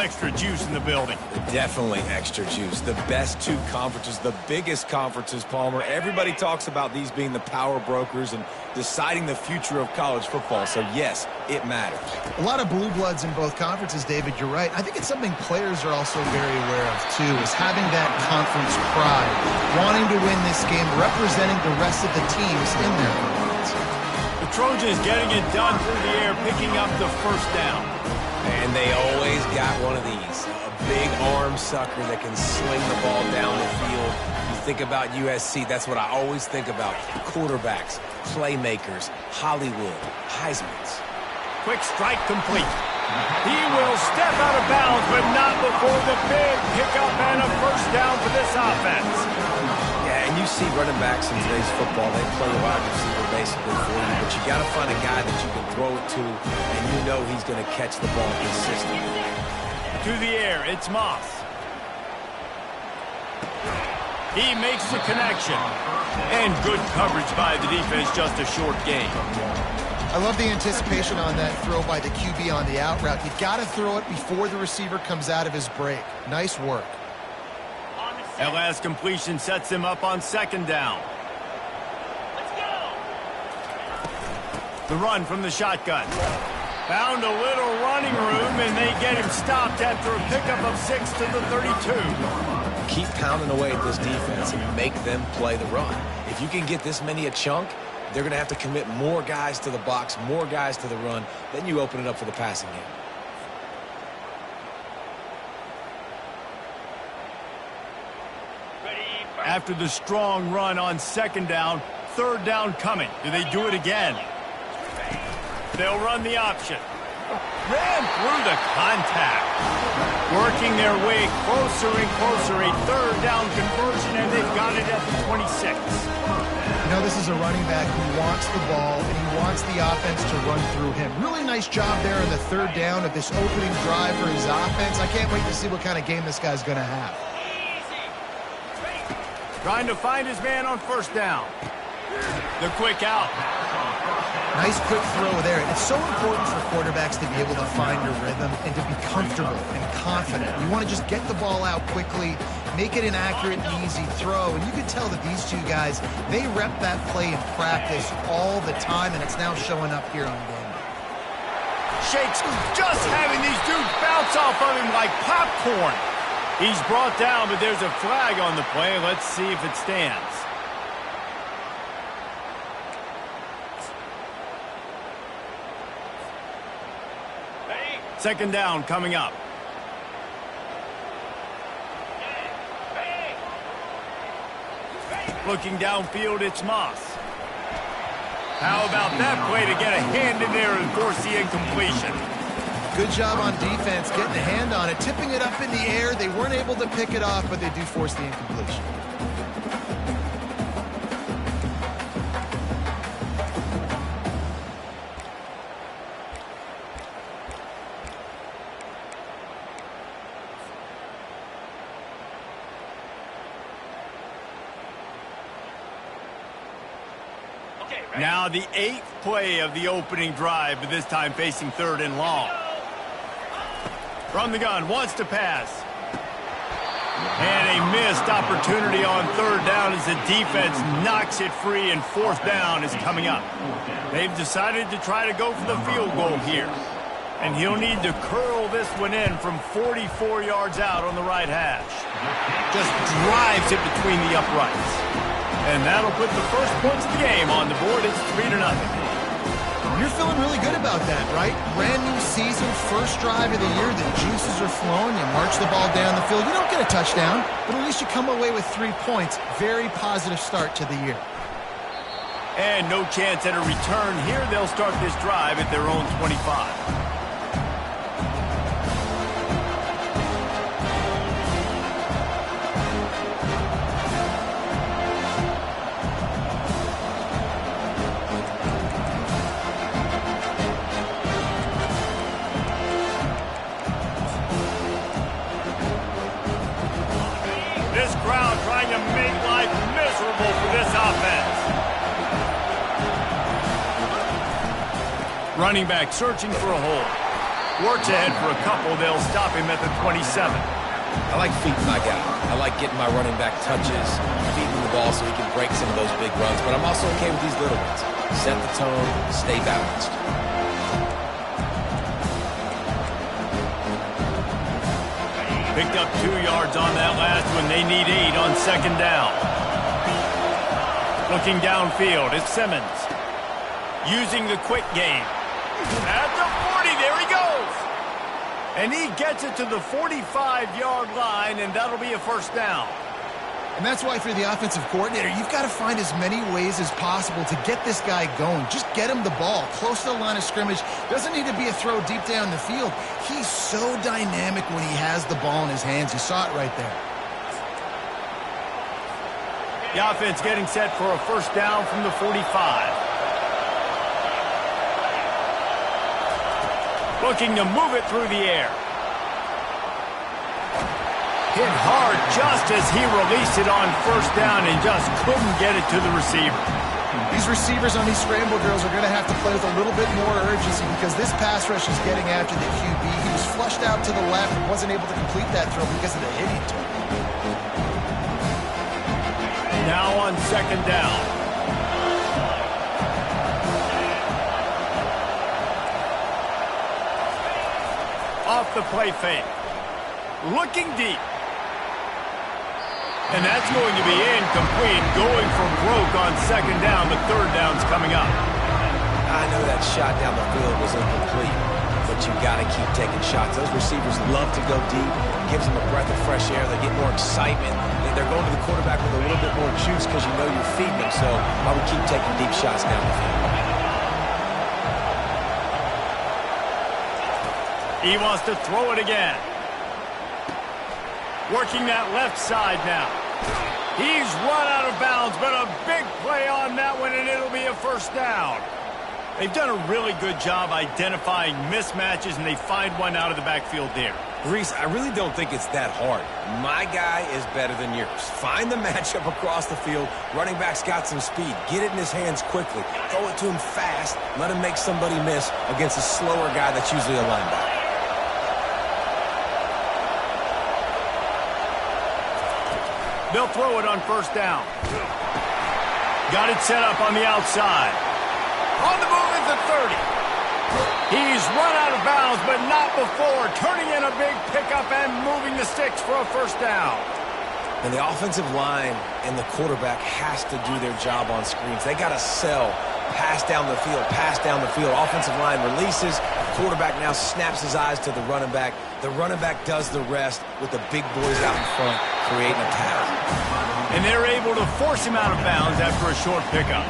extra juice in the building. Definitely extra juice. The best two conferences, the biggest conferences, Palmer. Everybody talks about these being the power brokers and deciding the future of college football. So, yes, it matters. A lot of blue bloods in both conferences, David. You're right. I think it's something players are also very aware of, too, is having that conference pride, wanting to win this game, representing the rest of the teams in their conference. The Trojans getting it done through the air, picking up the first down. And they always got one of these, a big arm sucker that can sling the ball down the field. You think about USC, that's what I always think about. Quarterbacks, playmakers, Hollywood, Heismans. Quick strike complete. He will step out of bounds, but not before the big pickup and a first down for this offense. Yeah, and you see running backs in today's football, they play a wide receiver basically for you, but you got to find a guy that you can throw it to, and you know he's going to catch the ball consistently. To the air, it's Moss. He makes the connection. And good coverage by the defense, just a short gain. I love the anticipation on that throw by the QB on the out route. You got to throw it before the receiver comes out of his break. Nice work. That last completion sets him up on second down. Let's go. The run from the shotgun. Found a little running room, and they get him stopped after a pickup of 6 to the 32. Keep pounding away at this defense and make them play the run. If you can get this many a chunk, they're going to have to commit more guys to the box, more guys to the run. Then you open it up for the passing game. After the strong run on second down, third down coming. Do they do it again? They'll run the option. Ran through the contact. Working their way closer and closer. A third down conversion, and they've got it at the 26. You know, this is a running back who wants the ball, and he wants the offense to run through him. Really nice job there in the third down of this opening drive for his offense. I can't wait to see what kind of game this guy's going to have. Trying to find his man on first down. The quick out. Nice quick throw there. It's so important for quarterbacks to be able to find a rhythm and to be comfortable and confident. You want to just get the ball out quickly, make it an accurate and easy throw. And you can tell that these two guys, they rep that play in practice all the time, and it's now showing up here on game day. Shakes just having these dudes bounce off of him like popcorn. He's brought down, but there's a flag on the play. Let's see if it stands. Second down coming up. Looking downfield, it's Moss. How about that play to get a hand in there and force the incompletion? Good job on defense, getting a hand on it, tipping it up in the air. They weren't able to pick it off, but they do force the incompletion. Now the 8th play of the opening drive, but this time facing third and long. From the gun, wants to pass. And a missed opportunity on third down as the defense knocks it free, and fourth down is coming up. They've decided to try to go for the field goal here. And he'll need to curl this one in from 44 yards out on the right hash. Just drives it between the uprights. And that'll put the first points of the game on the board. It's 3-0. You're feeling really good about that, right? Brand new season, first drive of the year. The juices are flowing. You march the ball down the field. You don't get a touchdown, but at least you come away with 3 points. Very positive start to the year. And no chance at a return here. They'll start this drive at their own 25. Running back searching for a hole. Works ahead for a couple. They'll stop him at the 27. I like feeding my guy. I like getting my running back touches, feeding the ball so he can break some of those big runs. But I'm also okay with these little ones. Set the tone, stay balanced. Picked up 2 yards on that last one. They need 8 on second down. Looking downfield, it's Simmons. Using the quick game. At the 40, there he goes. And he gets it to the 45-yard line, and that'll be a first down. And that's why, if you're the offensive coordinator, you've got to find as many ways as possible to get this guy going. Just get him the ball close to the line of scrimmage. Doesn't need to be a throw deep down the field. He's so dynamic when he has the ball in his hands. You saw it right there. The offense getting set for a first down from the 45. Looking to move it through the air. Hit hard just as he released it on first down and just couldn't get it to the receiver. These receivers on these scramble drills are going to have to play with a little bit more urgency because this pass rush is getting after the QB. He was flushed out to the left and wasn't able to complete that throw because of the hit he took. Now on second down. Off the play fake. Looking deep. And that's going to be incomplete. Going for broke on second down. The third down's coming up. I know that shot down the field was incomplete, but you got to keep taking shots. Those receivers love to go deep. It gives them a breath of fresh air. They get more excitement. They're going to the quarterback with a little bit more juice because you know you're feeding them. So I would keep taking deep shots down the field. He wants to throw it again. Working that left side now. He's run out of bounds, but a big play on that one, and it'll be a first down. They've done a really good job identifying mismatches, and they find one out of the backfield there. Reese, I really don't think it's that hard. My guy is better than yours. Find the matchup across the field. Running back's got some speed. Get it in his hands quickly. Throw it to him fast. Let him make somebody miss against a slower guy that's usually a linebacker. They'll throw it on first down. Got it set up on the outside. On the move at the 30. He's run out of bounds, but not before. Turning in a big pickup and moving the sticks for a first down. And the offensive line and the quarterback has to do their job on screens. They got to sell. Pass down the field, pass down the field. Offensive line releases. Quarterback now snaps his eyes to the running back. The running back does the rest with the big boys out in front, creating a pass. And they're able to force him out of bounds after a short pickup.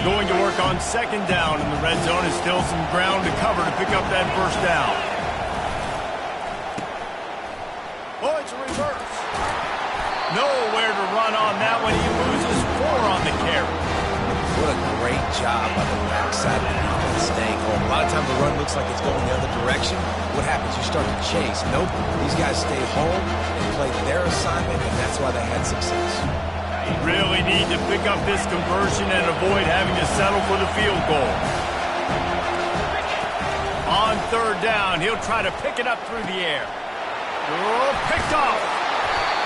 Going to work on second down in the red zone. Is still some ground to cover to pick up that first down. Oh, it's a reverse. Nowhere to run on that one. He loses 4 on the carry. What a great job by the backside of the defense staying home. A lot of times the run looks like it's going the other direction. What happens? You start to chase. Nope. These guys stay home and play their assignment, and that's why they had success. Really need to pick up this conversion and avoid having to settle for the field goal. On third down, he'll try to pick it up through the air. Oh, picked off.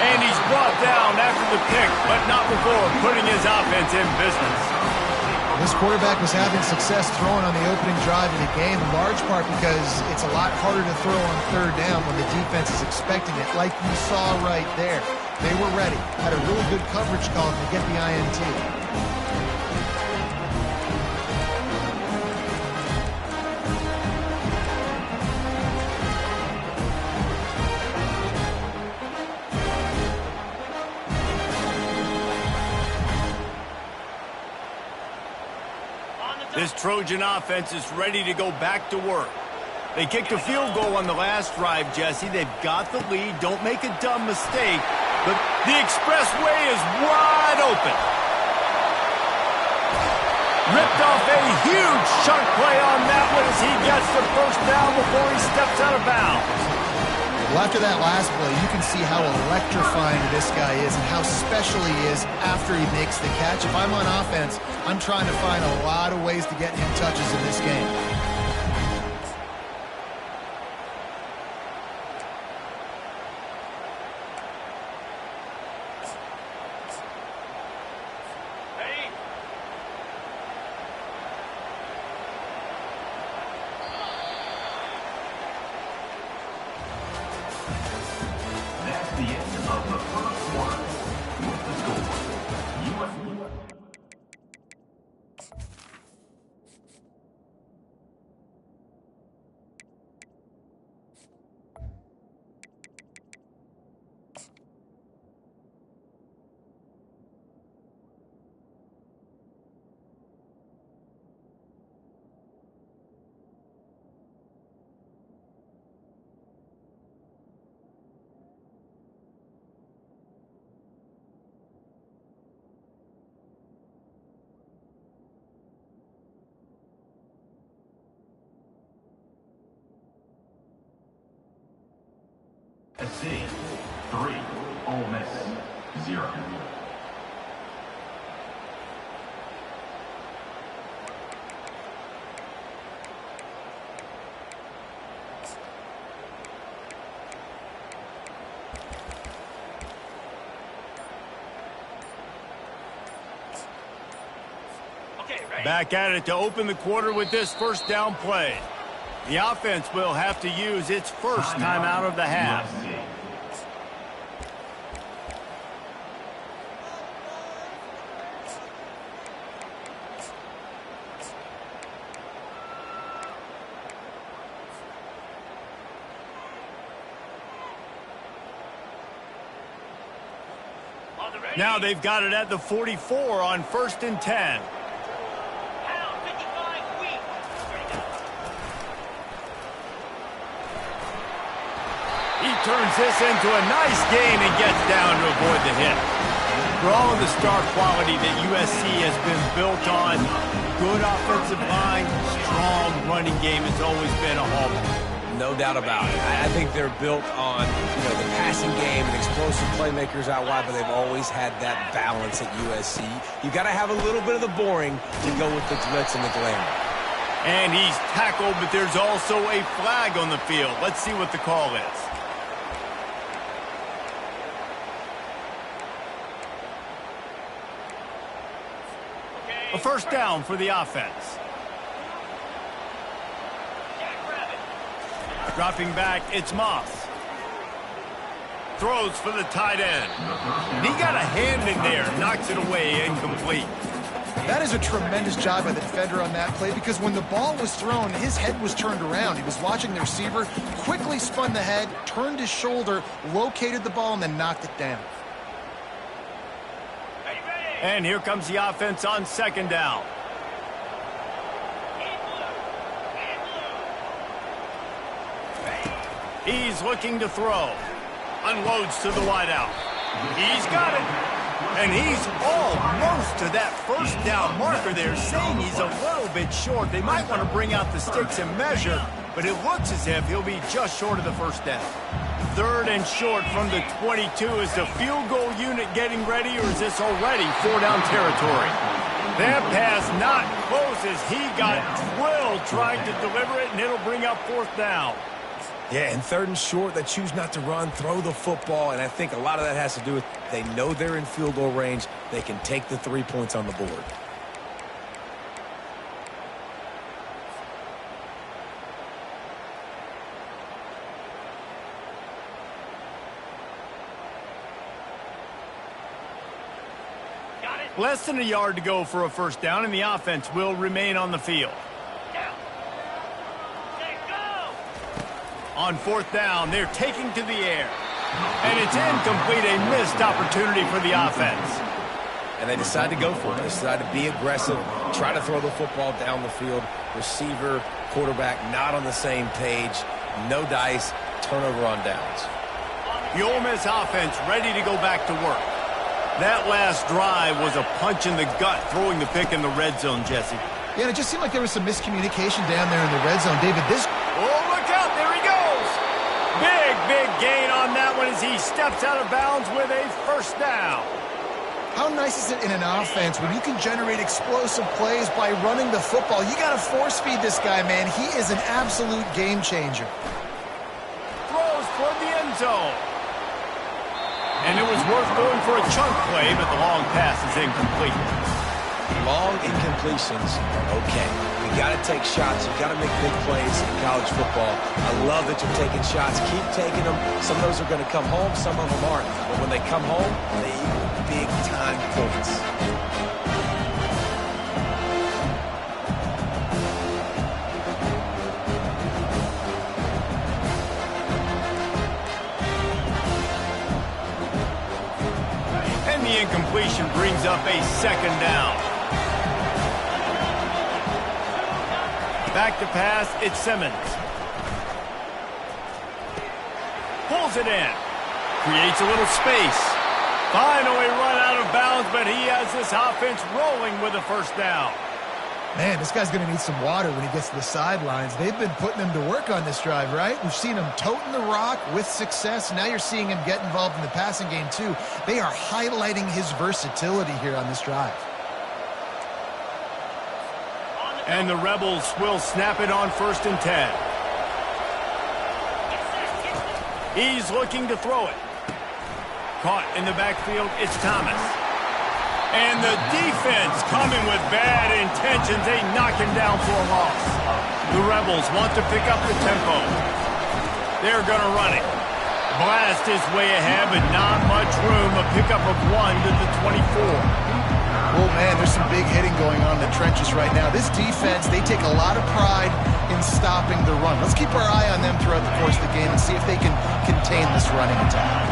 And he's brought down after the pick, but not before putting his offense in business. This quarterback was having success throwing on the opening drive of the game, in large part because it's a lot harder to throw on third down when the defense is expecting it, like you saw right there. They were ready, had a really good coverage call to get the INT. This Trojan offense is ready to go back to work. They kicked a field goal on the last drive, Jesse. They've got the lead. Don't make a dumb mistake. But the expressway is wide open. Ripped off a huge chunk play on that one as he gets the first down before he steps out of bounds. Well, after that last play, you can see how electrifying this guy is and how special he is after he makes the catch. If I'm on offense, I'm trying to find a lot of ways to get him touches in this game. USC 3, Ole Miss 0. Back at it to open the quarter with this first down play. The offense will have to use its first time out of the half. Now they've got it at the 44 on 1st and 10. He turns this into a nice gain and gets down to avoid the hit. For all of the star quality that USC has been built on, good offensive line, strong running game has always been a hallmark. No doubt about it. I think they're built on, the passing game and explosive playmakers out wide, but they've always had that balance at USC. You got to have a little bit of the boring to go with the glitz and the glamour. And he's tackled, but there's also a flag on the field. Let's see what the call is. A first down for the offense. Dropping back, it's Moss. Throws for the tight end. He got a hand in there, knocks it away, incomplete. That is a tremendous job by the defender on that play because when the ball was thrown, his head was turned around. He was watching the receiver, quickly spun the head, turned his shoulder, located the ball, and then knocked it down. And here comes the offense on 2nd down. He's looking to throw. Unloads to the wideout. He's got it. And he's almost to that first down marker there, saying he's a little bit short. They might want to bring out the sticks and measure, but it looks as if he'll be just short of the first down. 3rd and short from the 22. Is the field goal unit getting ready, or is this already 4-down territory? That pass not close as he got drilled trying to deliver it, and it'll bring up 4th down. Yeah, and 3rd and short, they choose not to run, throw the football, and I think a lot of that has to do with they know they're in field goal range. They can take the 3 points on the board. Less than a yard to go for a first down, and the offense will remain on the field. On 4th down, they're taking to the air. And it's incomplete, a missed opportunity for the offense. And they decide to go for it. They decide to be aggressive, try to throw the football down the field. Receiver, quarterback not on the same page. No dice, turnover on downs. The Ole Miss offense ready to go back to work. That last drive was a punch in the gut, throwing the pick in the red zone, Jesse. Yeah, and it just seemed like there was some miscommunication down there in the red zone. David, this... Oh, look out. There he goes. Big gain on that one as he steps out of bounds with a first down. How nice is it in an offense when you can generate explosive plays by running the football? You got to force feed this guy, man. He is an absolute game changer. Throws toward the end zone. And it was worth going for a chunk play, but the long pass is incomplete. Long incompletions are okay. You got to take shots. You got to make big plays in college football. I love that you're taking shots. Keep taking them. Some of those are going to come home. Some of them aren't. But when they come home, they equal big-time points. And the incompletion brings up a second down. Back to pass, it's Simmons. Pulls it in. Creates a little space. Finally run out of bounds, but he has this offense rolling with a first down. Man, this guy's going to need some water when he gets to the sidelines. They've been putting him to work on this drive, right? We've seen him toting the rock with success. Now you're seeing him get involved in the passing game, too. They are highlighting his versatility here on this drive. And the Rebels will snap it on 1st and 10. He's looking to throw it. Caught in the backfield, it's Thomas. And the defense coming with bad intentions. They knock him down for a loss. The Rebels want to pick up the tempo. They're going to run it. Blast his way ahead, but not much room. A pickup of 1 to the 24. Oh, man, there's some big hitting going on in the trenches right now. This defense, they take a lot of pride in stopping the run. Let's keep our eye on them throughout the course of the game and see if they can contain this running attack.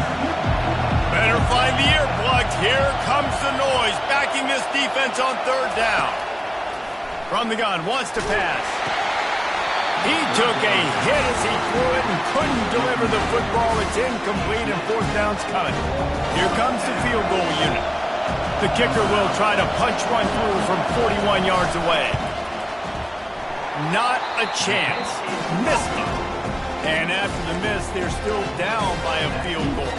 Better find the earplugs. Here comes the noise, backing this defense on 3rd down. From the gun, wants to pass. He took a hit as he threw it and couldn't deliver the football. It's incomplete and 4th down's coming. Here comes the field goal unit. The kicker will try to punch one through from 41 yards away. Not a chance. Missed it. And after the miss, they're still down by a field goal.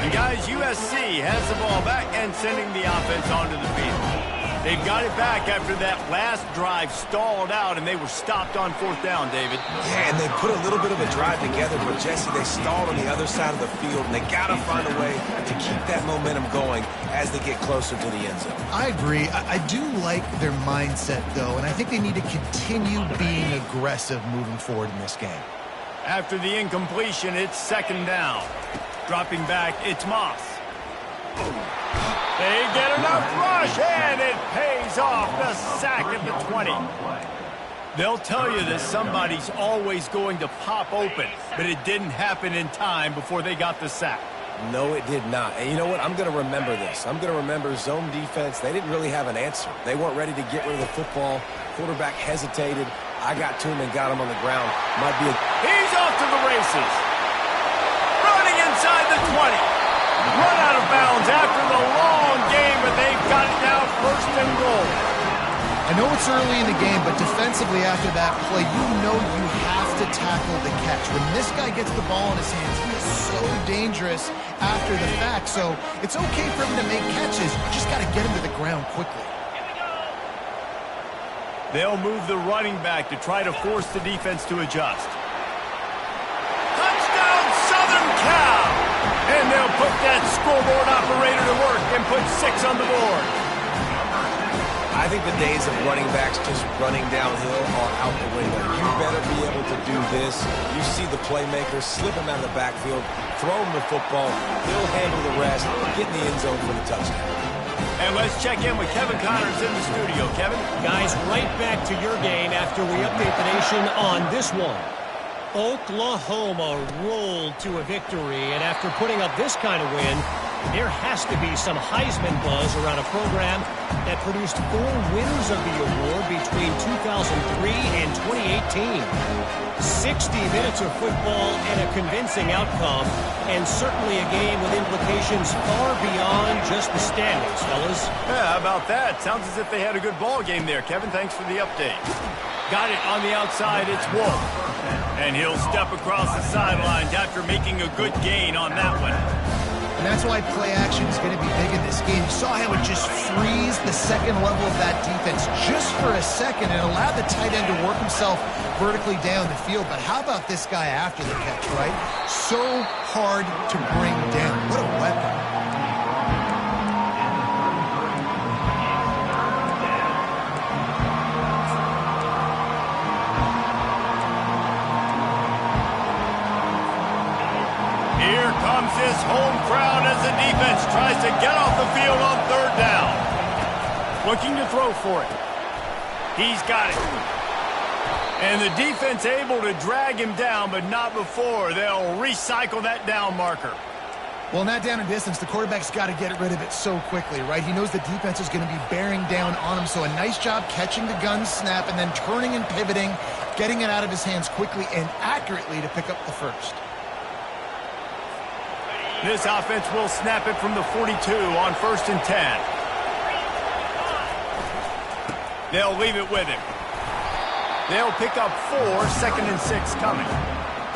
And guys, USC has the ball back and sending the offense onto the field. They've got it back after that last drive stalled out, and they were stopped on 4th down, David. Yeah, and they put a little bit of a drive together, but, Jesse, they stalled on the other side of the field, and they got to find a way to keep that momentum going as they get closer to the end zone. I agree. I do like their mindset, though, and I think they need to continue being aggressive moving forward in this game. After the incompletion, it's 2nd down. Dropping back, it's Moss. They get enough rush, and it pays off. The sack at the 20. They'll tell you that somebody's always going to pop open, but it didn't happen in time before they got the sack. No, it did not. And you know what? I'm going to remember this. I'm going to remember zone defense. They didn't really have an answer. They weren't ready to get rid of the football. Quarterback hesitated. I got to him and got him on the ground. Might be a... He's off to the races. Running inside the 20. Run out of bounds after the long game, but they've got it now 1st and goal. I know it's early in the game, but defensively after that play, you know you have to tackle the catch. When this guy gets the ball in his hands, he is so dangerous after the fact. So it's okay for him to make catches. You just got to get him to the ground quickly. They'll move the running back to try to force the defense to adjust. Touchdown, Southern Cal! And they'll put that scoreboard operator to work and put 6 on the board. I think the days of running backs just running downhill are out the window. You better be able to do this. You see the playmaker, slip him out of the backfield, throw him the football, he'll handle the rest, get in the end zone for the touchdown. And let's check in with Kevin Connors in the studio. Kevin? Guys, right back to your game after we update the nation on this one. Oklahoma rolled to a victory, and after putting up this kind of win, there has to be some Heisman buzz around a program that produced 4 winners of the award between 2003 and 2018. 60 minutes of football and a convincing outcome, and certainly a game with implications far beyond just the standings, fellas. Yeah, how about that? Sounds as if they had a good ball game there. Kevin, thanks for the update. Got it on the outside. It's Wolf. And he'll step across the sidelines after making a good gain on that one. And that's why play action is going to be big in this game. You saw how it just frees the second level of that defense just for a second and allowed the tight end to work himself vertically down the field. But how about this guy after the catch, right? So hard to bring down. What a weapon. Here comes his home crowd as the defense tries to get off the field on third down. Looking to throw for it. He's got it. And the defense able to drag him down, but not before they'll recycle that down marker. Well, in that down and distance, the quarterback's got to get rid of it so quickly, right? He knows the defense is going to be bearing down on him, so a nice job catching the gun snap and then turning and pivoting, getting it out of his hands quickly and accurately to pick up the first. This offense will snap it from the 42 on 1st and 10. They'll leave it with him. They'll pick up 4, 2nd and 6 coming.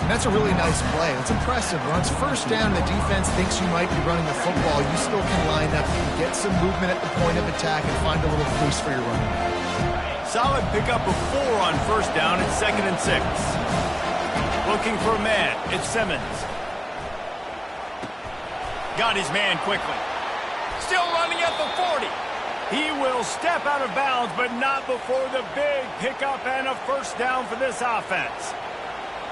And that's a really nice play. It's impressive. When it's first down, the defense thinks you might be running the football. You still can line up, get some movement at the point of attack, and find a little crease for your running. Solid pickup of 4 on 1st down and 2nd and 6. Looking for a man. It's Simmons. Got his man quickly. Still running at the 40. He will step out of bounds, but not before the big pickup and a first down for this offense.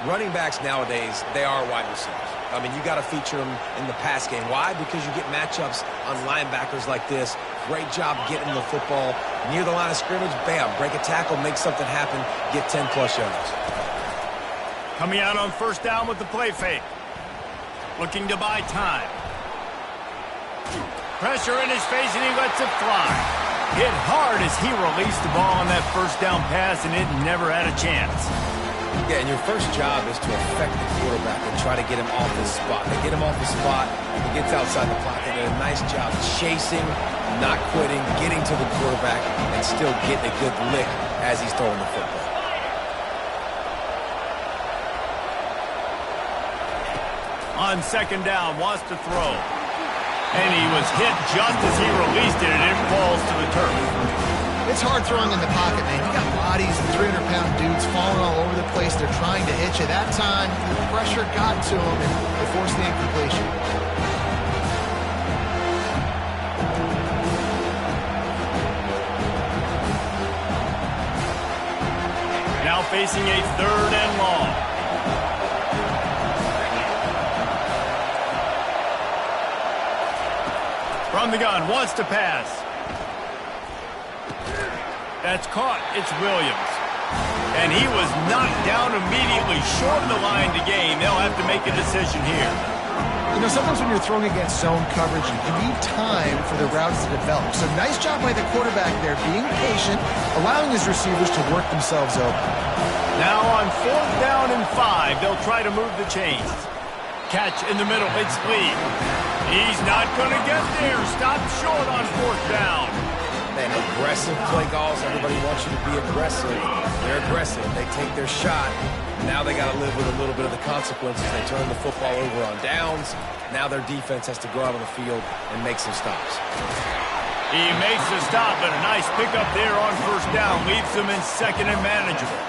Running backs nowadays, they are wide receivers. I mean, you got to feature them in the pass game. Why? Because you get matchups on linebackers like this. Great job getting the football near the line of scrimmage. Bam, break a tackle, make something happen, get 10-plus yards. Coming out on 1st down with the play fake. Looking to buy time. Pressure in his face, and he lets it fly. Hit hard as he released the ball on that 1st down pass, and it never had a chance. Yeah, and your first job is to affect the quarterback and try to get him off his spot. They get him off the spot, he gets outside the pocket, and a nice job chasing, not quitting, getting to the quarterback, and still getting a good lick as he's throwing the football. On 2nd down, wants to throw. And he was hit just as he released it, and it falls to the turf. It's hard throwing in the pocket, man. You got bodies and 300-pound dudes falling all over the place. They're trying to hit you. That time, the pressure got to him, and they forced the incompletion. Now facing a 3rd and long. From the gun, wants to pass. That's caught. It's Williams. And he was knocked down immediately short of the line to gain. They'll have to make a decision here. You know, sometimes when you're throwing against zone coverage, you need time for the routes to develop. So nice job by the quarterback there, being patient, allowing his receivers to work themselves open. Now on 4th down and 5, they'll try to move the chains. Catch in the middle. It's Lee. He's not going to get there. Stop short on 4th down. Man, aggressive play calls. Everybody wants you to be aggressive. They're aggressive. They take their shot. Now they got to live with a little bit of the consequences. They turn the football over on downs. Now their defense has to go out on the field and make some stops. He makes the stop, but a nice pickup there on 1st down. Leaves them in 2nd and manageable.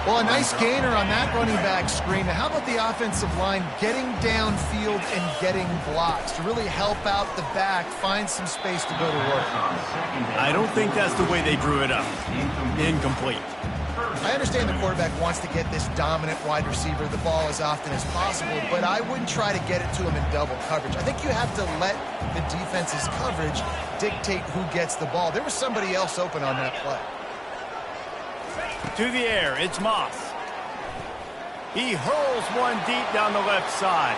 Well, a nice gainer on that running back screen. Now, how about the offensive line getting downfield and getting blocks to really help out the back, find some space to go to work? I don't think that's the way they drew it up. Incomplete. I understand the quarterback wants to get this dominant wide receiver the ball as often as possible, but I wouldn't try to get it to him in double coverage. I think you have to let the defense's coverage dictate who gets the ball. There was somebody else open on that play. To the air, it's Moss. He hurls one deep down the left side.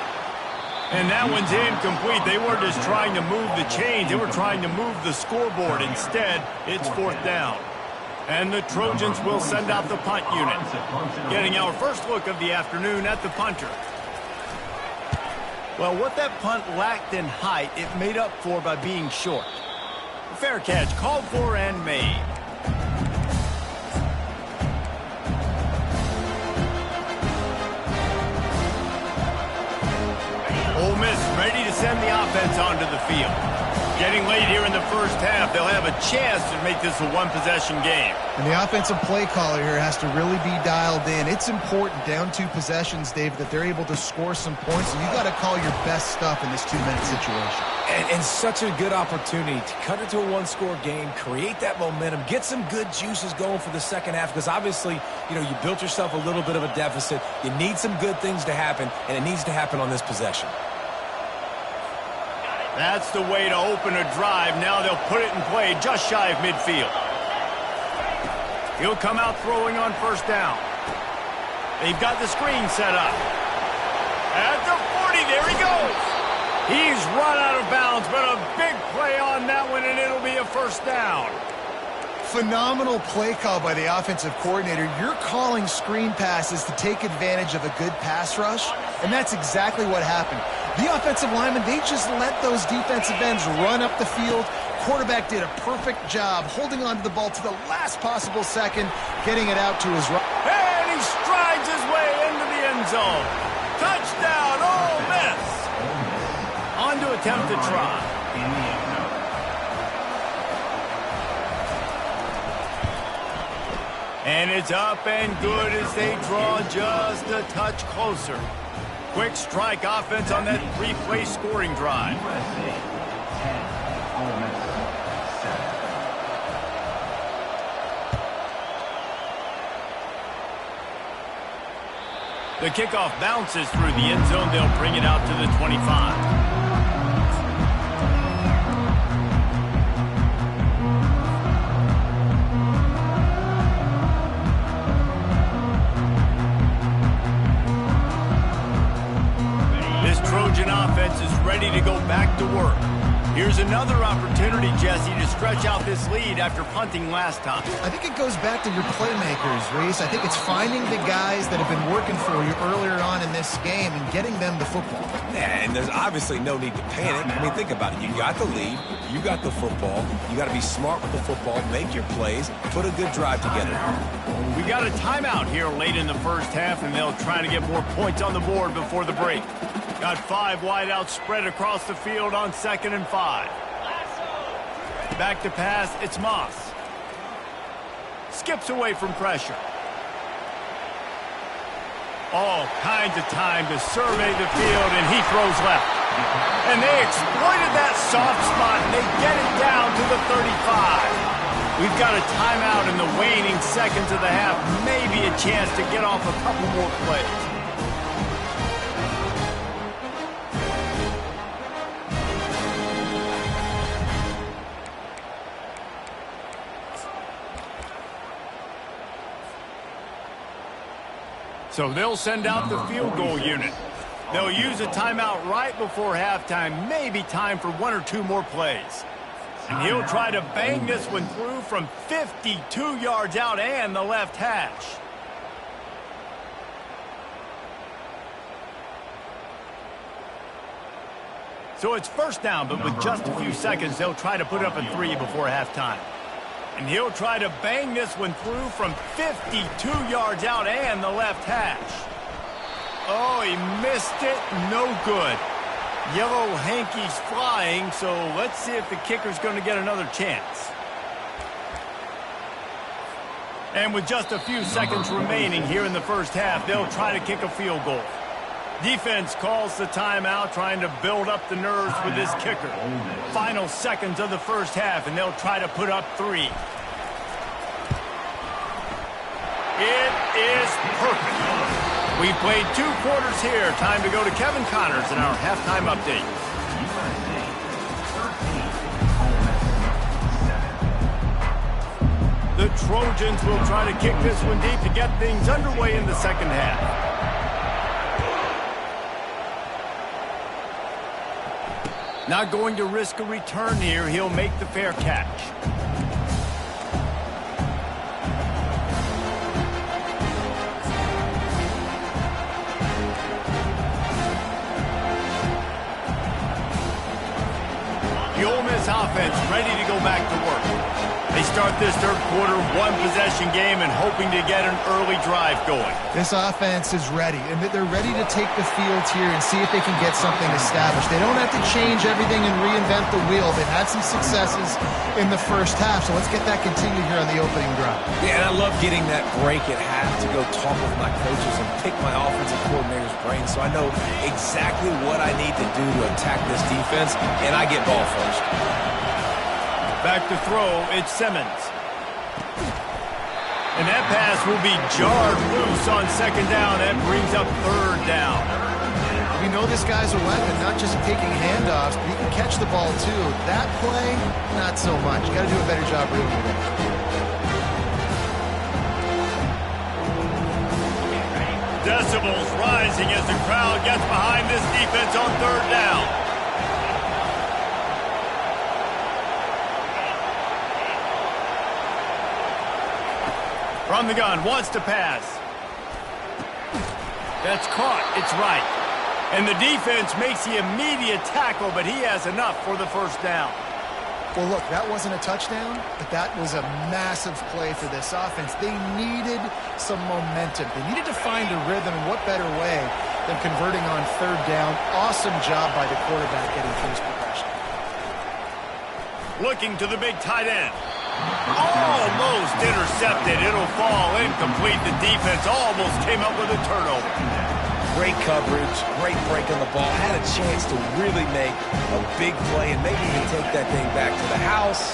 And that one's incomplete. They weren't just trying to move the chains. They were trying to move the scoreboard. Instead, it's 4th down. And the Trojans will send out the punt unit. Getting our first look of the afternoon at the punter. Well, what that punt lacked in height, it made up for by being short. Fair catch called for and made. Ole Miss ready to send the offense onto the field. Getting late here in the first half, they'll have a chance to make this a one-possession game. And the offensive play caller here has to really be dialed in. It's important down 2 possessions, Dave, that they're able to score some points. And you got to call your best stuff in this 2-minute situation. And such a good opportunity to cut it to a one-score game, create that momentum, get some good juices going for the second half. Because obviously, you built yourself a little bit of a deficit. You need some good things to happen, and it needs to happen on this possession. That's the way to open a drive. Now they'll put it in play just shy of midfield. He'll come out throwing on first down. They've got the screen set up. At the 40, there he goes. He's run out of bounds, but a big play on that one, and it'll be a first down. Phenomenal play call by the offensive coordinator. You're calling screen passes to take advantage of a good pass rush, and that's exactly what happened. The offensive linemen, they just let those defensive ends run up the field. Quarterback did a perfect job holding on to the ball to the last possible second, getting it out to his right. And he strides his way into the end zone. Touchdown, Ole Miss. On to attempt the try. And it's up and good as they draw just a touch closer. Quick strike offense on that 3-play scoring drive. USC 10, Ole Miss 7. The kickoff bounces through the end zone. They'll bring it out to the 25. Offense is ready to go back to work. Here's another opportunity, Jesse, to stretch out this lead after punting last time. I think it goes back to your playmakers, Reese. I think it's finding the guys that have been working for you earlier on in this game and getting them the football. Yeah, and there's obviously no need to panic. I mean, think about it. You got the lead. You got the football. You got to be smart with the football, make your plays, put a good drive together. We got a timeout here late in the first half, and they'll try to get more points on the board before the break. Got 5 wideouts spread across the field on 2nd and 5. Back to pass, it's Moss. Skips away from pressure. All kinds of time to survey the field, and he throws left. And they exploited that soft spot, and they get it down to the 35. We've got a timeout in the waning seconds of the half. Maybe a chance to get off a couple more plays. So they'll send out the field goal unit. They'll use a timeout right before halftime, maybe time for 1 or 2 more plays. And he'll try to bang this one through from 52 yards out and the left hash. So it's first down, but with just a few seconds, they'll try to put up a 3 before halftime. And he'll try to bang this one through from 52 yards out and the left hash. Oh, he missed it. No good. Yellow hankies flying, so let's see if the kicker's going to get another chance. And with just a few seconds remaining here in the first half, they'll try to kick a field goal. Defense calls the timeout, trying to build up the nerves with this kicker. Final seconds of the first half, and they'll try to put up 3. It is perfect. We've played 2 quarters here. Time to go to Kevin Connors in our halftime update. The Trojans will try to kick this one deep to get things underway in the second half. Not going to risk a return here. He'll make the fair catch. offense ready to go back to work. They start this third quarter one-possession game and hoping to get an early drive going. This offense is ready, and they're ready to take the field here and see if they can get something established. They don't have to change everything and reinvent the wheel. They've had some successes in the first half, so let's get that continued here on the opening drive. Yeah, and I love getting that break at half to go talk with my coaches and pick my offensive coordinator's brain so I know exactly what I need to do to attack this defense, and I get ball first. Back to throw, it's Simmons. And that pass will be jarred loose on second down. That brings up third down. We know this guy's a weapon, not just taking handoffs, but he can catch the ball too. That play, not so much. Got to do a better job reading it. Decibels rising as the crowd gets behind this defense on third down. From the gun, wants to pass. That's caught. It's right. And the defense makes the immediate tackle, but he has enough for the first down. Well, look, that wasn't a touchdown, but that was a massive play for this offense. They needed some momentum. They needed to find a rhythm, and what better way than converting on third down. Awesome job by the quarterback getting through his progression. Looking to the big tight end. Almost intercepted. It'll fall incomplete. The defense almost came up with a turnover. Great coverage, great break on the ball. Had a chance to really make a big play and maybe even take that thing back to the house.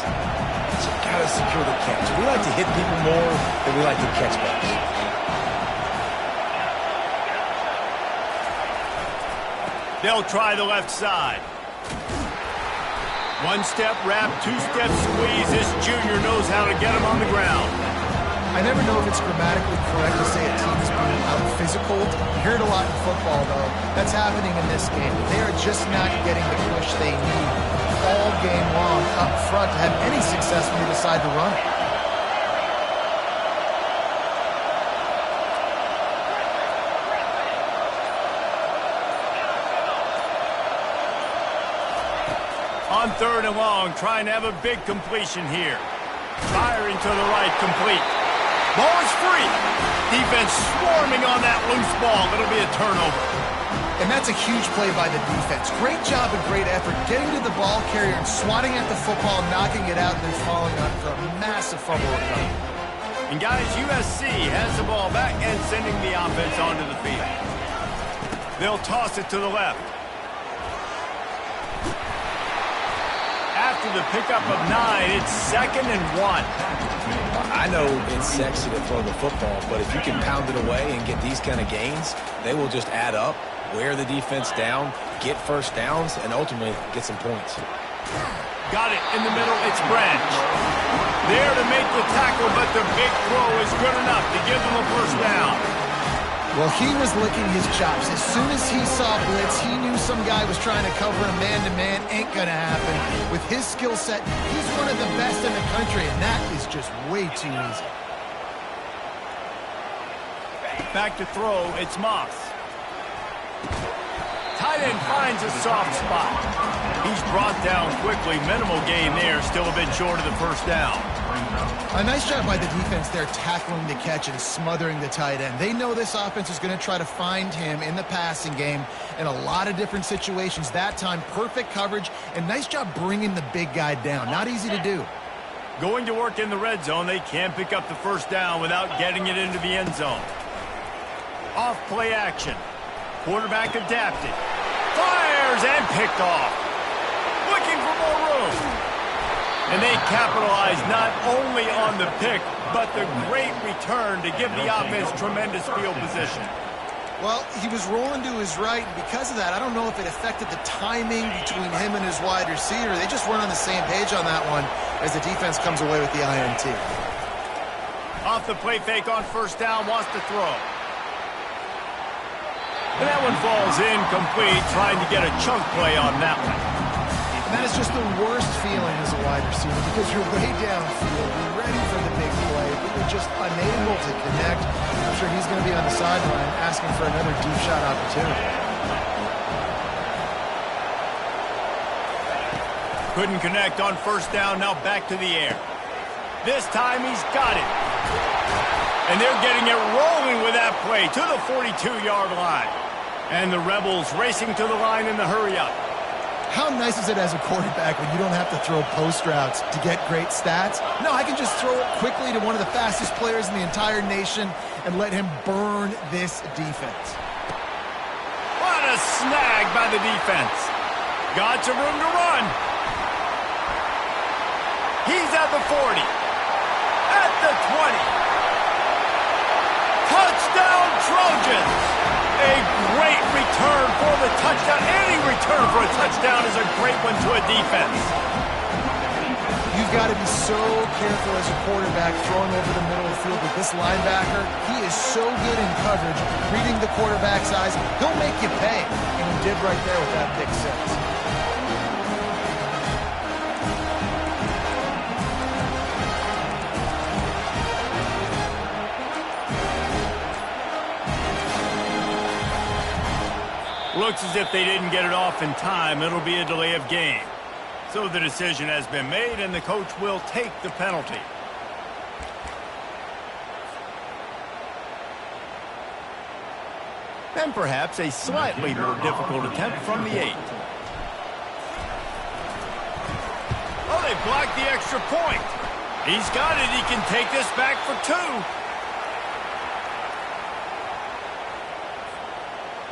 So got to secure the catch. We like to hit people more than we like to catch balls. They'll try the left side. One-step wrap, two-step squeeze. This junior knows how to get him on the ground. I never know if it's grammatically correct to say a team is being out-physical. You hear it a lot in football, though. That's happening in this game. They are just not getting the push they need all game long up front to have any success when they decide to run it. On third and long, trying to have a big completion here. Firing to the right, complete. Ball is free. Defense swarming on that loose ball. It'll be a turnover. And that's a huge play by the defense. Great job and great effort getting to the ball carrier and swatting at the football, knocking it out, and then falling on for a massive fumble recovery. And guys, USC has the ball back and sending the offense onto the field. They'll toss it to the left. After the pickup of 9, it's 2nd and 1. I know it's sexy to throw the football, but if you can pound it away and get these kind of gains, they will just add up, wear the defense down, get first downs, and ultimately get some points. Got it in the middle. It's Branch. There to make the tackle, but the big throw is good enough to give them a first down. Well, he was licking his chops. As soon as he saw blitz, he knew some guy was trying to cover him man-to-man. Ain't gonna happen. With his skill set, he's one of the best in the country, and that is just way too easy. Back to throw, it's Moss. Tight end finds a soft spot. He's brought down quickly. Minimal gain there, still a bit short of the first down. A nice job by the defense there tackling the catch and smothering the tight end. They know this offense is going to try to find him in the passing game in a lot of different situations. That time, perfect coverage, and nice job bringing the big guy down. Not easy to do. Going to work in the red zone, they can't pick up the first down without getting it into the end zone. Off play action. Quarterback adapted. Fires and picked off. Looking for more room. And they capitalize not only on the pick, but the great return to give the offense tremendous field position. Well, he was rolling to his right, and because of that, I don't know if it affected the timing between him and his wide receiver. They just weren't on the same page on that one as the defense comes away with the INT. Off the play fake on first down, wants to throw. And that one falls incomplete, trying to get a chunk play on that one. And that is just the worst feeling as a wide receiver because you're way downfield, you're ready for the big play, but you're just unable to connect. I'm sure he's going to be on the sideline asking for another deep shot opportunity. Couldn't connect on first down, now back to the air. This time he's got it. And they're getting it rolling with that play to the 42-yard line. And the Rebels racing to the line in the hurry-up. How nice is it as a quarterback when you don't have to throw post routes to get great stats? No, I can just throw it quickly to one of the fastest players in the entire nation and let him burn this defense. What a snag by the defense. Got some room to run. He's at the 40. At the 20. Touchdown Trojans. A great return for the touchdown. Any return for a touchdown is a great one to a defense. You've got to be so careful as a quarterback throwing over the middle of the field with this linebacker. He is so good in coverage, reading the quarterback's eyes. He'll make you pay, and he did right there with that pick six. Looks as if they didn't get it off in time. It'll be a delay of game. So the decision has been made, and the coach will take the penalty. And perhaps a slightly more difficult attempt from the 8. Oh, they blocked the extra point. He's got it. He can take this back for 2.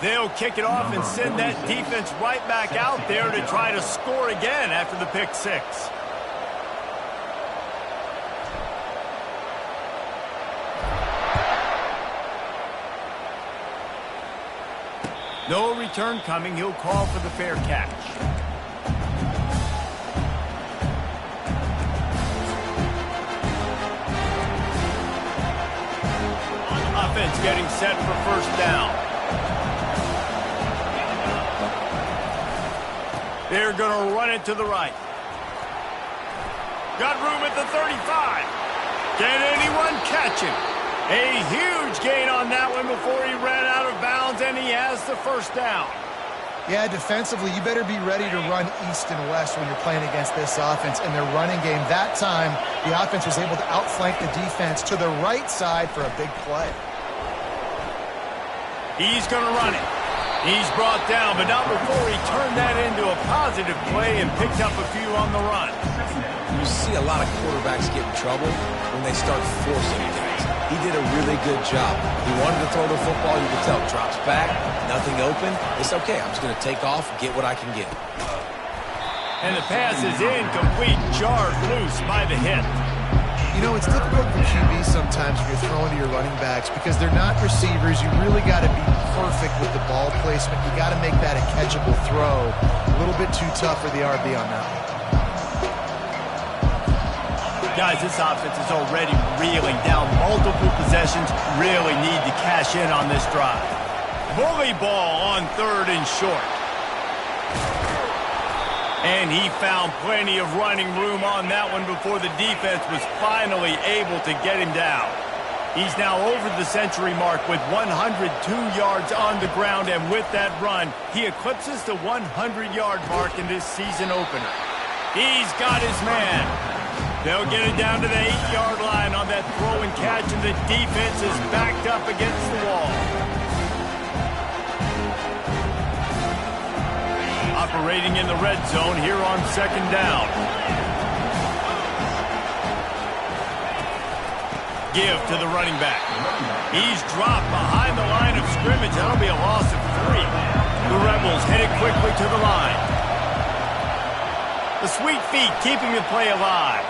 They'll kick it off and send that defense right back out there to try to score again after the pick six. No return coming. He'll call for the fair catch. Offense getting set for first down. They're going to run it to the right. Got room at the 35. Can anyone catch him? A huge gain on that one before he ran out of bounds, and he has the first down. Yeah, defensively, you better be ready to run east and west when you're playing against this offense and their running game. That time, the offense was able to outflank the defense to the right side for a big play. He's going to run it. He's brought down, but not before he turned that into a positive play and picked up a few on the run. You see a lot of quarterbacks get in trouble when they start forcing things. He did a really good job. He wanted to throw the football. You could tell. Drops back, nothing open. It's okay. I'm just going to take off, get what I can get. And the pass is incomplete, jarred loose by the hit. You know, it's difficult for QBs sometimes when you're throwing to your running backs because they're not receivers. You really got to be perfect with the ball placement. You got to make that a catchable throw. A little bit too tough for the RB on that one. Guys, this offense is already reeling down multiple possessions. Really need to cash in on this drive. Bully ball on 3rd and short. And he found plenty of running room on that one before the defense was finally able to get him down. He's now over the century mark with 102 yards on the ground, and with that run, he eclipses the 100-yard mark in this season opener. He's got his man. They'll get it down to the 8-yard line on that throw and catch, and the defense is backed up against the wall. Operating in the red zone here on 2nd down. Give to the running back. He's dropped behind the line of scrimmage. That'll be a loss of 3. The Rebels headed quickly to the line. The sweet feet keeping the play alive.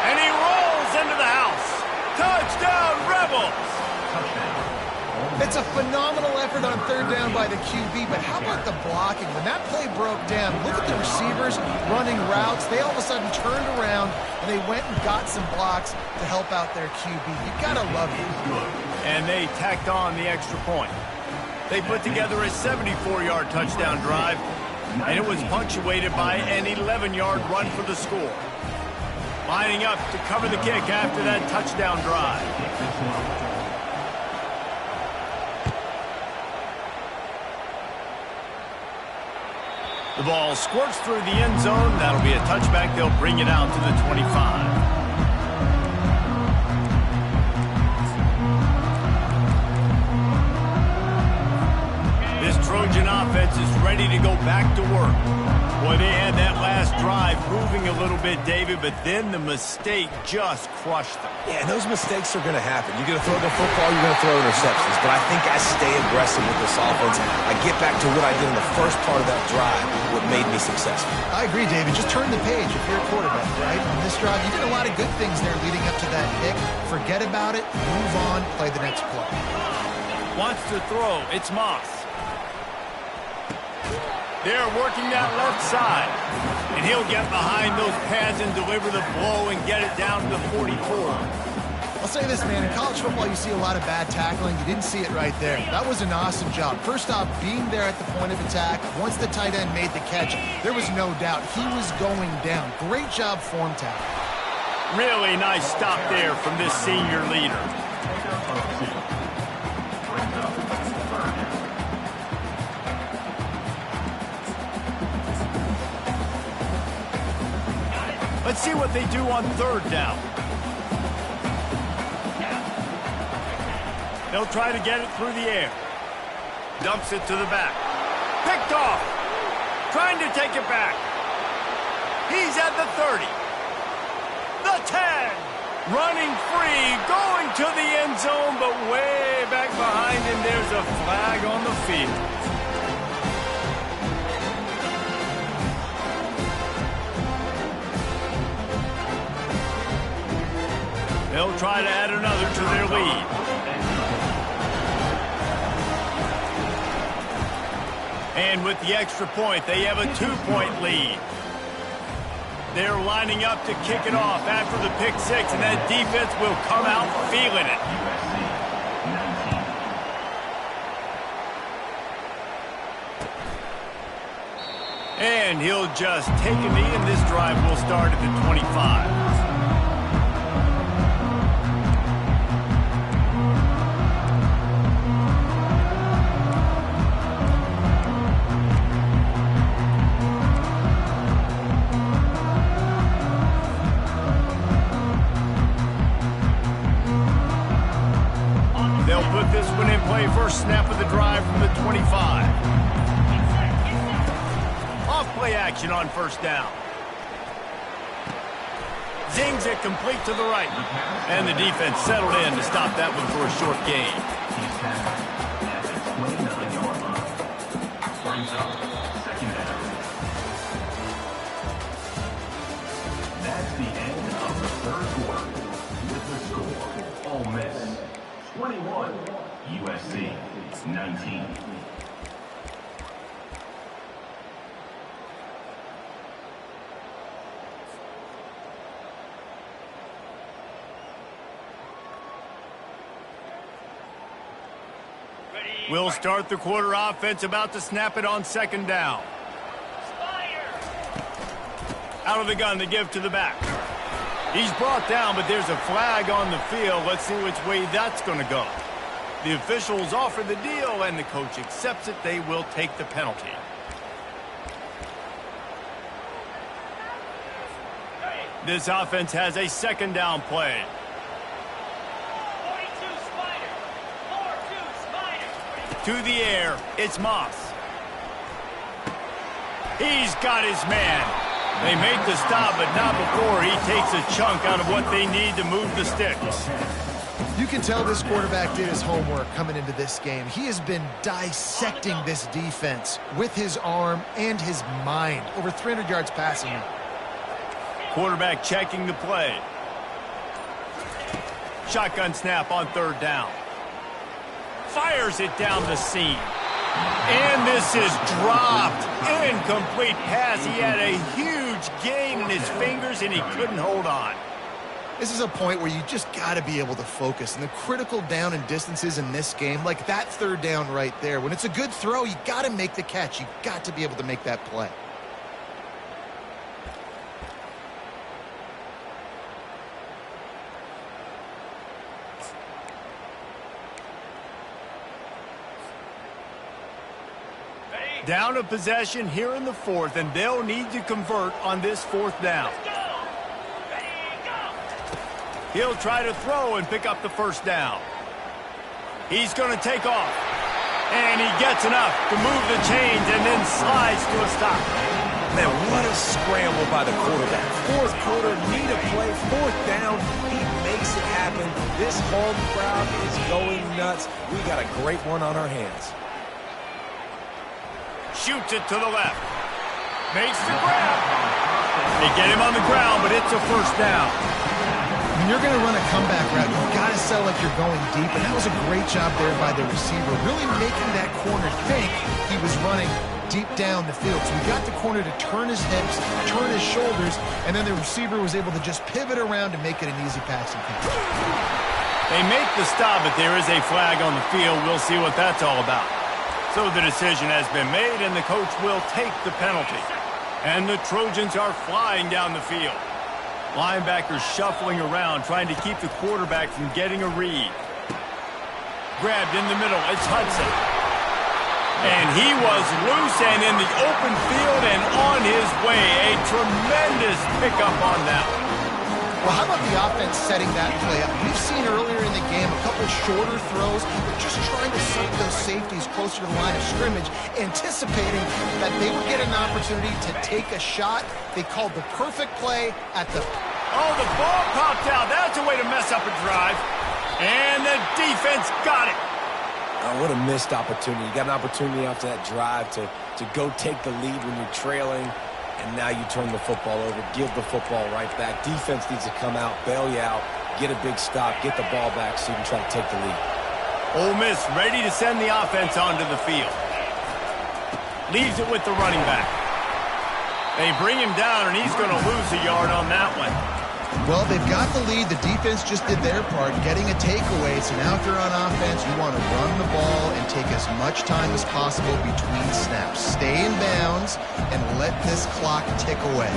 And he rolls into the house. Touchdown, Rebels! It's a phenomenal effort on 3rd down by the QB, but how about the blocking? When that play broke down, look at the receivers running routes. They all of a sudden turned around, and they went and got some blocks to help out their QB. You got to love it. And they tacked on the extra point. They put together a 74-yard touchdown drive, and it was punctuated by an 11-yard run for the score. Lining up to cover the kick after that touchdown drive. The ball squirts through the end zone. That'll be a touchback. They'll bring it out to the 25. This Trojan offense is ready to go back to work. Boy, they had that last drive moving a little bit, David, but then the mistake just crushed them. Yeah, and those mistakes are going to happen. You're going to throw the football, you're going to throw interceptions. But I think I stay aggressive with this offense. I get back to what I did in the first part of that drive, what made me successful. I agree, David. Just turn the page if you're a quarterback, right? On this drive, you did a lot of good things there leading up to that pick. Forget about it, move on, play the next play. Wants to throw. It's Moss. They're working that left side. And he'll get behind those pads and deliver the blow and get it down to the 44. I'll say this, man. In college football, you see a lot of bad tackling. You didn't see it right there. That was an awesome job. First off, being there at the point of attack. Once the tight end made the catch, there was no doubt he was going down. Great job form tackle. Really nice stop there from this senior leader. Let's see what they do on third down. They'll try to get it through the air. Dumps it to the back. Picked off. Trying to take it back. He's at the 30. The 10. Running free. Going to the end zone, but way back behind him, there's a flag on the field. They'll try to add another to their lead. And with the extra point, they have a 2-point lead. They're lining up to kick it off after the pick six, and that defense will come out feeling it. And he'll just take a knee, and this drive will start at the 25. This one in play, first snap of the drive from the 25. Off play action on first down. Zings it complete to the right. And the defense settled in to stop that one for a short gain. That's the end of the third quarter. With the score, Ole Miss 21, USC 19. We'll start the quarter offense, about to snap it on second down. Out of the gun, they give to the back. He's brought down, but there's a flag on the field. Let's see which way that's going to go. The officials offer the deal, and the coach accepts it. They will take the penalty. This offense has a second down play. To the air, it's Moss. He's got his man. They make the stop, but not before he takes a chunk out of what they need to move the sticks. You can tell this quarterback did his homework coming into this game. He has been dissecting this defense with his arm and his mind. Over 300 yards passing. Quarterback checking the play. Shotgun snap on third down. Fires it down the seam. And this is dropped. Incomplete pass. He had a huge gain in his fingers, and he couldn't hold on. This is a point where you just got to be able to focus. And the critical down and distances in this game, like that third down right there, when it's a good throw, you got to make the catch. You got to be able to make that play. Ready? Down a possession here in the fourth, and they'll need to convert on this fourth down. He'll try to throw and pick up the first down. He's going to take off. And he gets enough to move the chains and then slides to a stop. Man, what a scramble by the quarterback. Fourth quarter, need a play, fourth down. He makes it happen. This home crowd is going nuts. We got a great one on our hands. Shoots it to the left. Makes the grab. They get him on the ground, but it's a first down. When you're going to run a comeback route, you've got to sell like you're going deep, and that was a great job there by the receiver, really making that corner think he was running deep down the field. So we got the corner to turn his hips, turn his shoulders, and then the receiver was able to just pivot around and make it an easy passing catch. They make the stop, but there is a flag on the field. We'll see what that's all about. So the decision has been made, and the coach will take the penalty. And the Trojans are flying down the field. Linebackers shuffling around, trying to keep the quarterback from getting a read. Grabbed in the middle, it's Hudson. And he was loose and in the open field and on his way. A tremendous pickup on that one. Well, how about the offense setting that play up? We've seen earlier in the game a couple shorter throws. They're just trying to suck those safeties closer to the line of scrimmage, anticipating that they would get an opportunity to take a shot. They called the perfect play at the... Oh, the ball popped out. That's a way to mess up a drive. And the defense got it. Oh, what a missed opportunity. You got an opportunity after that drive to go take the lead when you're trailing. And now you turn the football over, give the football right back. Defense needs to come out, bail you out, get a big stop, get the ball back so you can try to take the lead. Ole Miss ready to send the offense onto the field. Leaves it with the running back. They bring him down, and he's going to lose a yard on that one. Well, they've got the lead. The defense just did their part, getting a takeaway. So now if you're on offense, you want to run the ball and take as much time as possible between snaps. Stay in bounds and let this clock tick away.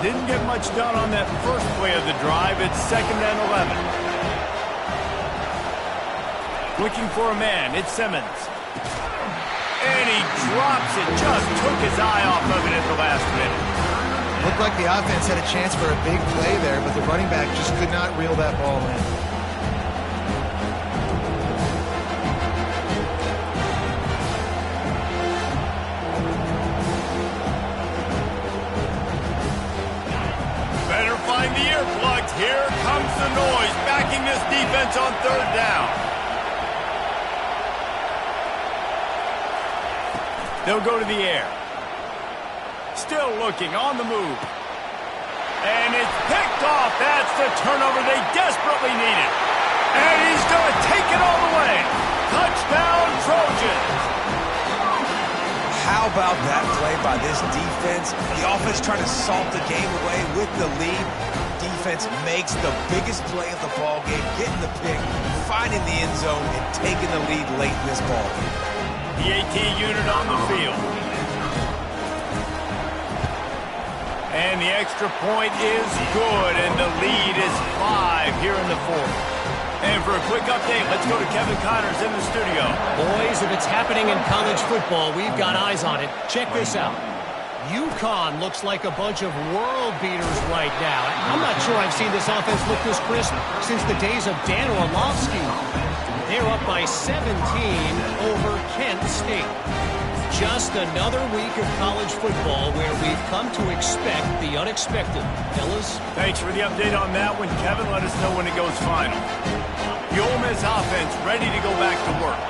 Didn't get much done on that first play of the drive. It's 2nd and 11. Looking for a man. It's Simmons. And he drops it. Just took his eye off of it at the last minute. Looked like the offense had a chance for a big play there, but the running back just could not reel that ball in. Better find the earplugs. Here comes the noise, backing this defense on 3rd down. They'll go to the air. Still looking, on the move. And it's picked off. That's the turnover they desperately needed. And he's going to take it all the way. Touchdown, Trojans. How about that play by this defense? The offense trying to salt the game away with the lead. Defense makes the biggest play of the ball game, getting the pick, finding the end zone, and taking the lead late in this ball game. The AT unit on the field. And the extra point is good, and the lead is 5 here in the 4th. And for a quick update, let's go to Kevin Connors in the studio. Boys, if it's happening in college football, we've got eyes on it. Check this out. UConn looks like a bunch of world beaters right now. I'm not sure I've seen this offense look this crisp since the days of Dan Orlovsky. They're up by 17 over Kent State. Just another week of college football where we've come to expect the unexpected. Fellas? Thanks for the update on that one, Kevin. Let us know when it goes final. The Ole Miss offense ready to go back to work.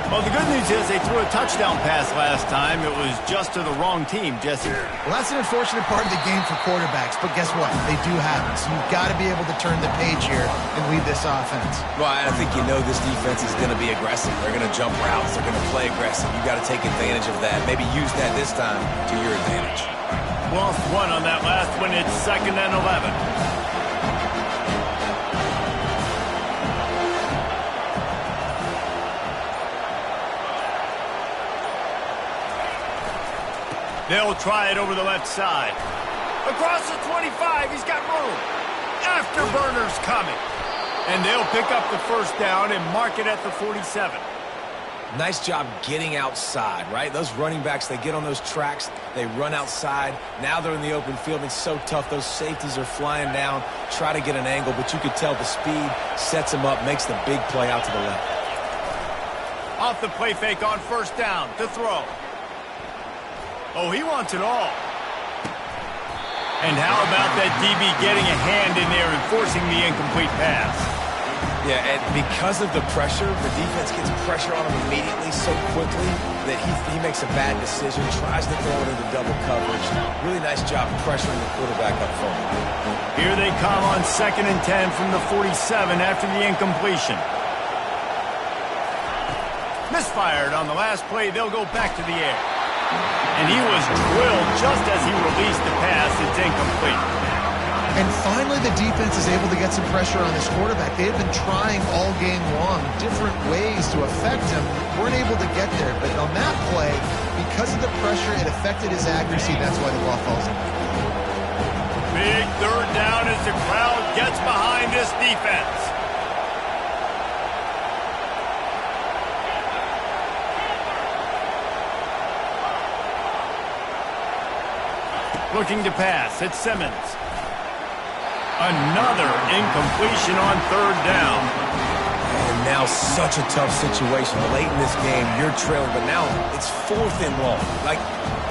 Well, the good news is they threw a touchdown pass last time. It was just to the wrong team, Jesse. Well, that's an unfortunate part of the game for quarterbacks, but guess what? They do have it. So you've got to be able to turn the page here and lead this offense. Well, I think you know this defense is going to be aggressive. They're going to jump routes. They're going to play aggressive. You've got to take advantage of that. Maybe use that this time to your advantage. Lost one on that last one. It's 2nd and 11. They'll try it over the left side. Across the 25, he's got room. Afterburners coming. And they'll pick up the first down and mark it at the 47. Nice job getting outside, right? Those running backs, they get on those tracks, they run outside. Now they're in the open field. It's so tough. Those safeties are flying down, try to get an angle, but you could tell the speed sets them up, makes the big play out to the left. Off the play fake on first down to throw. Oh, he wants it all. And how about that DB getting a hand in there and forcing the incomplete pass? Yeah, and because of the pressure, the defense gets pressure on him immediately so quickly that he makes a bad decision, tries to throw it into double coverage. Really nice job pressuring the quarterback up front. Here they come on 2nd and 10 from the 47 after the incompletion. Misfired on the last play. They'll go back to the air. And he was drilled just as he released the pass. It's incomplete. And finally, the defense is able to get some pressure on this quarterback. They had been trying all game long, different ways to affect him. Weren't able to get there. But on that play, because of the pressure, it affected his accuracy. That's why the ball falls in. Big third down as the crowd gets behind this defense. Looking to pass. It's Simmons. Another incompletion on third down. And now such a tough situation. Late in this game, you're trailing, but now it's 4th and long. Like,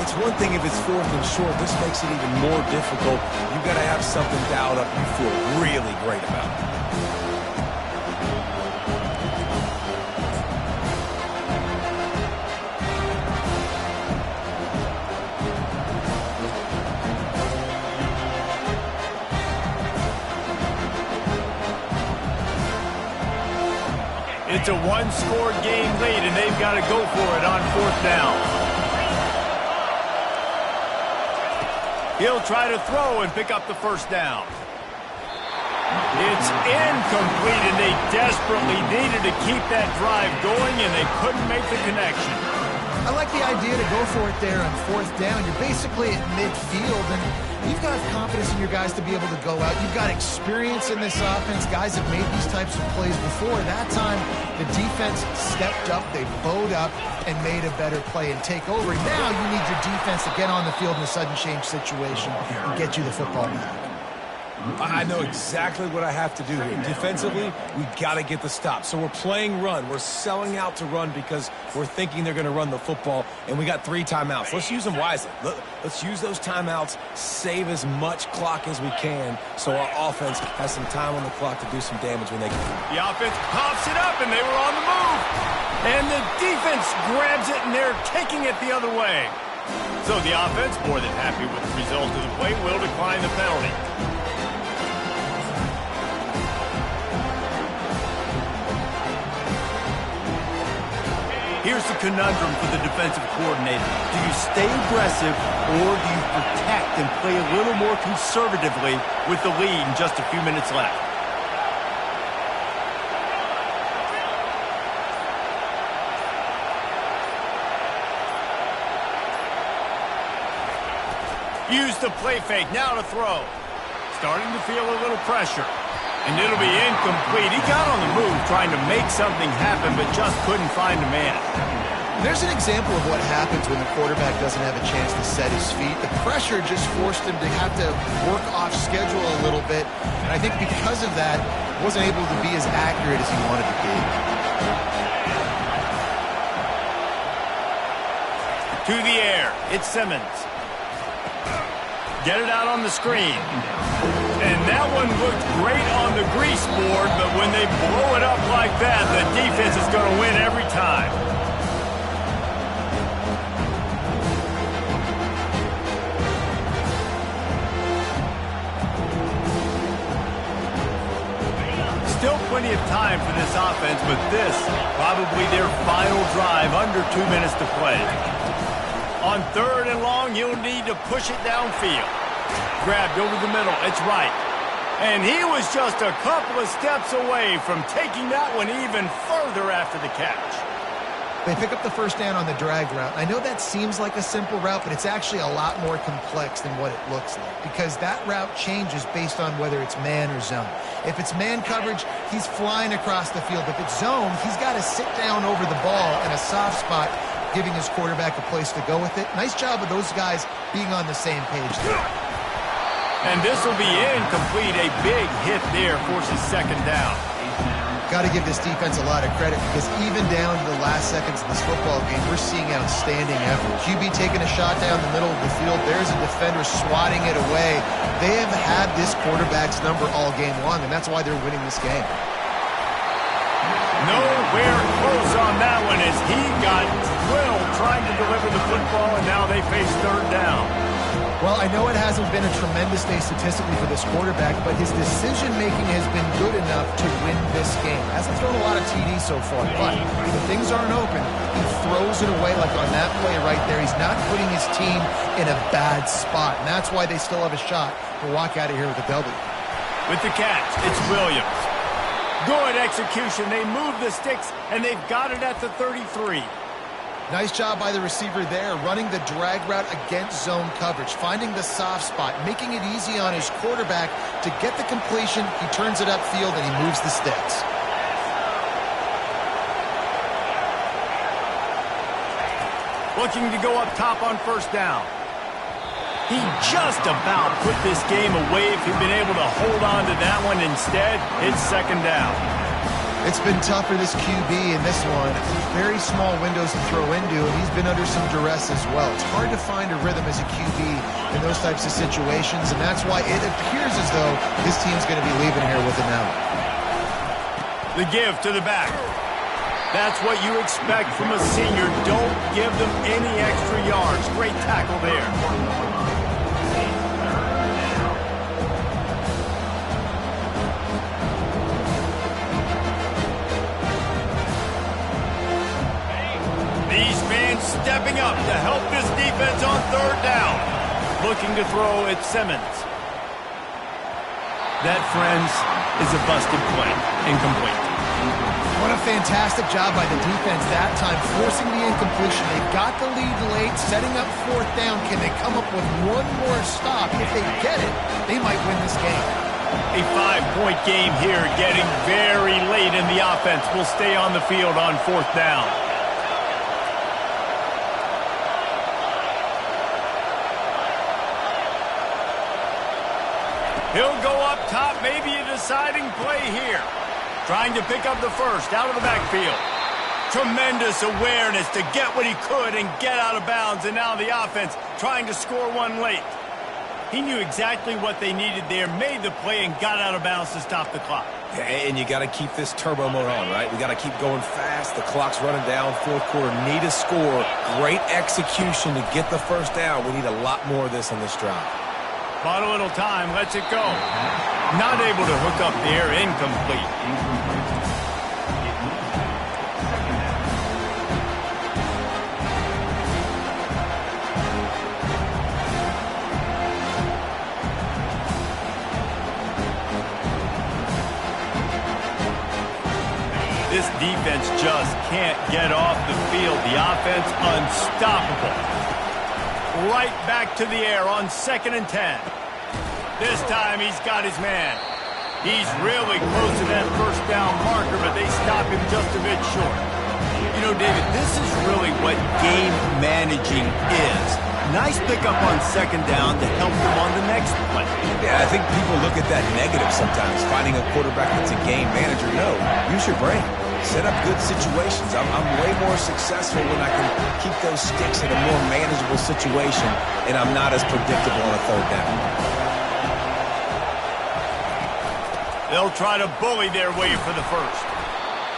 it's one thing if it's 4th and short. This makes it even more difficult. You've got to have something dialed up you feel really great about. It's a one-score game lead, and they've got to go for it on 4th down. He'll try to throw and pick up the first down. It's incomplete, and they desperately needed to keep that drive going, and they couldn't make the connection. I like the idea to go for it there on 4th down. You're basically at midfield, and you've got confidence in your guys to be able to go out. You've got experience in this offense. Guys have made these types of plays before. That time, the defense stepped up, they bowed up, and made a better play and take over. Now you need your defense to get on the field in a sudden change situation and get you the football back. I know exactly what I have to do here. Defensively, we got to get the stop. So we're playing run. We're selling out to run because we're thinking they're going to run the football, and we got 3 timeouts. Let's use them wisely. Let's use those timeouts, save as much clock as we can so our offense has some time on the clock to do some damage when they can. The offense pops it up, and they were on the move. And the defense grabs it, and they're taking it the other way. So the offense, more than happy with the result of the play, will decline the penalty. Here's the conundrum for the defensive coordinator. Do you stay aggressive or do you protect and play a little more conservatively with the lead and just a few minutes left? Use the play fake now to throw. Starting to feel a little pressure. And it'll be incomplete. He got on the move trying to make something happen, but just couldn't find a man. There's an example of what happens when the quarterback doesn't have a chance to set his feet. The pressure just forced him to have to work off schedule a little bit. And I think because of that, wasn't able to be as accurate as he wanted to be. To the air. It's Simmons. Get it out on the screen. And that one looked great on the grease board, but when they blow it up like that, the defense is going to win every time. Still plenty of time for this offense, but this probably their final drive, under 2 minutes to play. On 3rd and long, you'll need to push it downfield. Grabbed over the middle. It's right. And he was just a couple of steps away from taking that one even further after the catch. They pick up the first down on the drag route. I know that seems like a simple route, but it's actually a lot more complex than what it looks like because that route changes based on whether it's man or zone. If it's man coverage, he's flying across the field. If it's zone, he's got to sit down over the ball in a soft spot, giving his quarterback a place to go with it. Nice job of those guys being on the same page there. And this will be incomplete. A big hit there forces second down. Got to give this defense a lot of credit because even down to the last seconds of this football game, we're seeing outstanding effort. QB taking a shot down the middle of the field. There's a defender swatting it away. They have had this quarterback's number all game long, and that's why they're winning this game. Nowhere close on that one as he got thrilled trying to deliver the football, and now they face third down. Well, I know it hasn't been a tremendous day statistically for this quarterback, but his decision-making has been good enough to win this game. Hasn't thrown a lot of TDs so far, but when things aren't open, he throws it away like on that play right there. He's not putting his team in a bad spot, and that's why they still have a shot to walk out of here with a W. With the catch, it's Williams. Good execution. They move the sticks, and they've got it at the 33. Nice job by the receiver there, running the drag route against zone coverage, finding the soft spot, making it easy on his quarterback to get the completion. He turns it upfield, and he moves the sticks. Looking to go up top on first down. He just about put this game away if he'd been able to hold on to that one. Instead, it's second down. It's been tough for this QB in this one. Very small windows to throw into, and he's been under some duress as well. It's hard to find a rhythm as a QB in those types of situations, and that's why it appears as though this team's going to be leaving here with an out. The give to the back. That's what you expect from a senior. Don't give them any extra yards. Great tackle there. Stepping up to help this defense on third down. Looking to throw at Simmons. That, friends, is a busted play. Incomplete. What a fantastic job by the defense that time, forcing the incompletion. They've got the lead late, setting up fourth down. Can they come up with one more stop? If they get it, they might win this game. A 5-point game here, getting very late in the offense. Will stay on the field on fourth down. He'll go up top, maybe a deciding play here. Trying to pick up the first out of the backfield. Tremendous awareness to get what he could and get out of bounds, and now the offense trying to score one late. He knew exactly what they needed there, made the play, and got out of bounds to stop the clock. Yeah, and you got to keep this turbo mode on, right? We got to keep going fast. The clock's running down. Fourth quarter, need a score. Great execution to get the first down. We need a lot more of this on this drive. Bought a little time, lets it go. Not able to hook up there, incomplete. This defense just can't get off the field. The offense unstoppable. Right back to the air on 2nd and 10. This time he's got his man. He's really close to that first down marker, but they stop him just a bit short. You know, David, this is really what game managing is. Nice pickup on 2nd down to help them on the next play. Yeah, I think people look at that negative sometimes, finding a quarterback that's a game manager. No, use your brain. Set up good situations. I'm way more successful when I can keep those sticks in a more manageable situation, and I'm not as predictable on a third down. They'll try to bully their way for the first.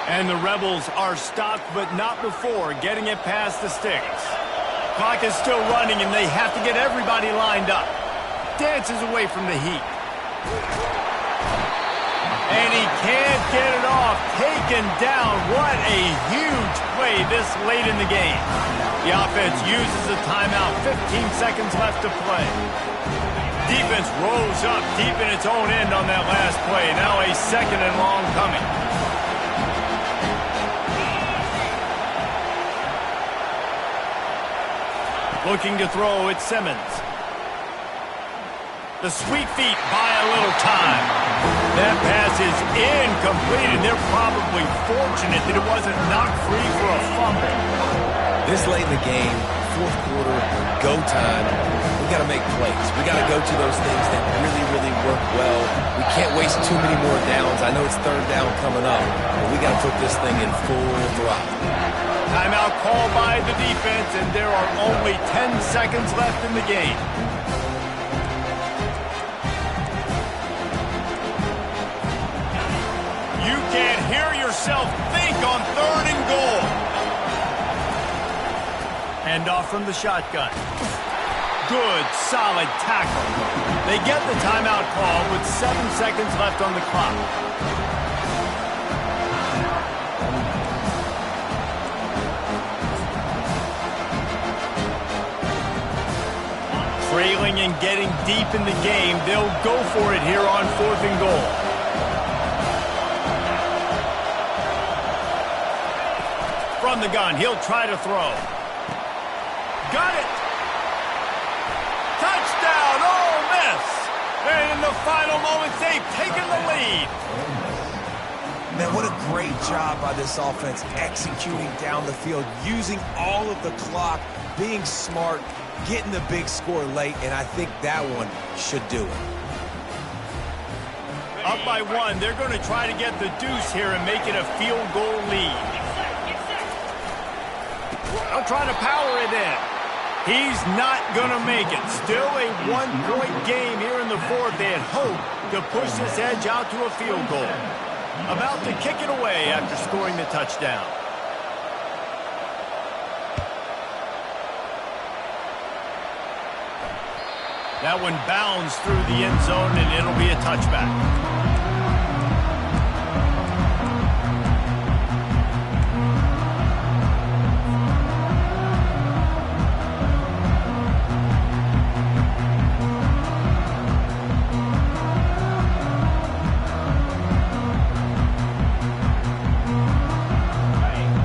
And the Rebels are stopped, but not before getting it past the sticks. Clock is still running, and they have to get everybody lined up. Dances away from the heat. And he can't get it off. Taken down. What a huge play this late in the game. The offense uses the timeout. 15 seconds left to play. Defense rose up deep in its own end on that last play. Now a 2nd and long coming. Looking to throw at Simmons. The sweet feet buy a little time. That pass is incomplete, and they're probably fortunate that it wasn't knocked free for a fumble. This late in the game, fourth quarter, go time, we got to make plays. We got to go to those things that really, really work well. We can't waste too many more downs. I know it's third down coming up, but we got to put this thing in full throttle. Timeout called by the defense, and there are only 10 seconds left in the game. You can't hear yourself think on 3rd and goal. Hand off from the shotgun. Good, solid tackle. They get the timeout call with 7 seconds left on the clock. Trailing and getting deep in the game, they'll go for it here on 4th and goal. From the gun, he'll try to throw. Got it! Touchdown, Ole Miss! And in the final moments, they've taken the lead. Man, what a great job by this offense executing down the field, using all of the clock, being smart, getting the big score late, and I think that one should do it. Up by 1, they're going to try to get the deuce here and make it a field goal lead. They'll try to power it in. He's not going to make it. Still a 1-point game here in the 4th. They had hoped to push this edge out to a field goal. About to kick it away after scoring the touchdown. That one bounds through the end zone, and it'll be a touchback.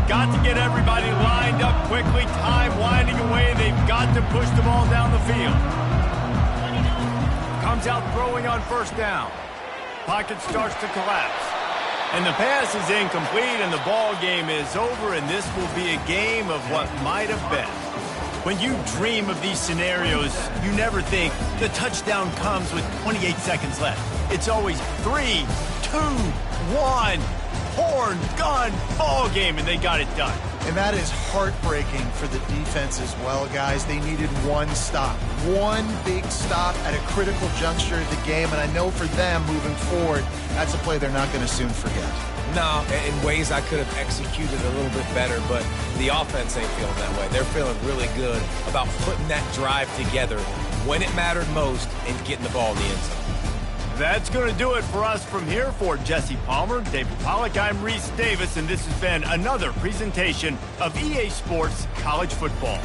Got to get everybody lined up quickly. Time winding away. They've got to push the ball down the field. Comes out throwing on 1st down. Pocket starts to collapse. And the pass is incomplete, and the ball game is over, and this will be a game of what might have been. When you dream of these scenarios, you never think the touchdown comes with 28 seconds left. It's always 3, 2, 1. Horn, gun, ball game, and they got it done. And that is heartbreaking for the defense as well, guys. They needed one stop, one big stop at a critical juncture of the game, and I know for them moving forward, that's a play they're not going to soon forget. No, in ways I could have executed a little bit better, but the offense ain't feeling that way. They're feeling really good about putting that drive together when it mattered most and getting the ball in the end zone. That's going to do it for us from here. For Jesse Palmer, David Pollack, I'm Reese Davis, and this has been another presentation of EA Sports College Football.